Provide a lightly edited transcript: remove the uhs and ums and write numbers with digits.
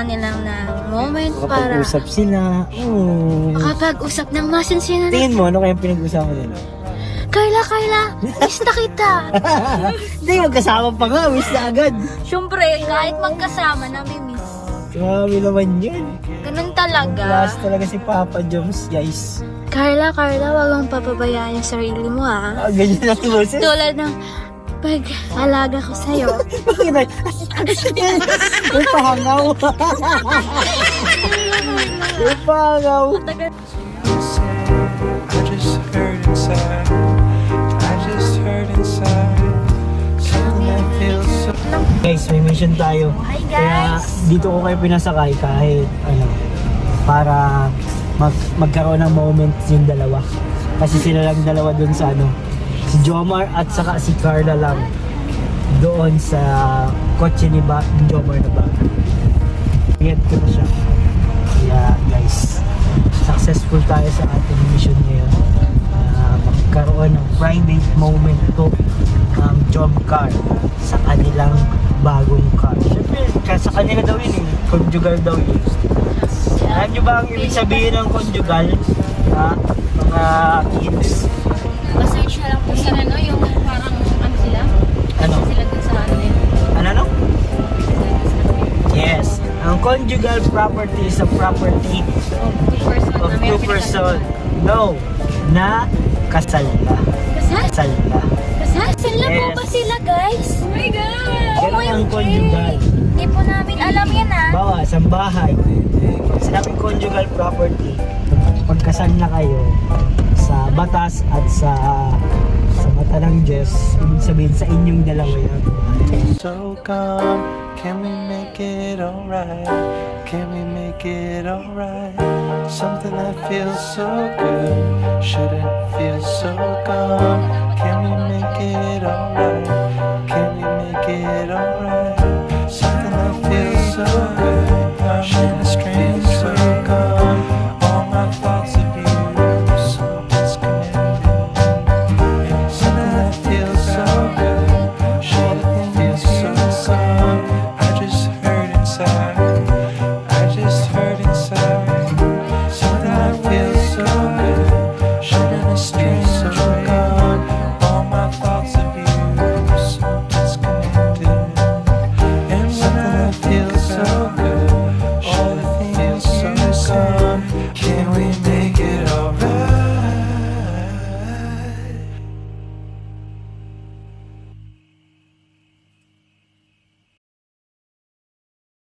kailangan nilang ng moment para Makapag-usap sila. Oo. makapag-usap ng masinsinan. Tingin mo, ano kayang pinag-usapan nila? Kayla, miss na kita. Hindi, magkasama pa nga. Wish na agad. Siyempre, kahit magkasama, nami-miss. Grabe naman yun. Ganun talaga. Class talaga si Papa Joms, guys. Carla, wag mong papabayaan yung sarili mo, ha? Ganyan lang si Moses. Tulad ng pag-alaga ko sa'yo. May pahangaw. May pahangaw. I just heard inside. I just heard inside. Something that feels so. Guys, may mission tayo. Hi, Kaya guys. dito ko kayo pinasakay kahit ano, para magkaroon ng moment yung dalawa. Kasi sila lang dalawa dun sa ano, si Jomar at saka si Carla lang doon sa kotse ni Jomar na ba. Get ko na siya. Kaya guys, successful tayo sa ating mission ngayon. Magkaroon ng private moment to ang Jom Car sa kanilang bagong car. Siyempre, sa kanila daw yun eh. Conjugal daw yun. Alam nyo ba ang ibig sabihin ng conjugal? Ha? Mga kids. Ma-search na lang po sa ano, yung parang ano sila? Ano? Sila dun sa ano yun. Ano? Yes. Ang conjugal property is a property of two person. No. Na kasal na. Kasal? Kasal na. Kasal? Sila po Yes. ba sila, guys? Oh my God! Ganun ang conjugal. Hindi po namin alam yan, ha? Bawa, sa bahay, sinabing conjugal property, pagkasal na kayo sa batas at sa mata ng Diyos, ibig sabihin sa inyong dalawa yan. So come, can we make it alright? Can we make it alright? Something that feels so good shouldn't feel so gone. Can we make it alright? Can we make it alright?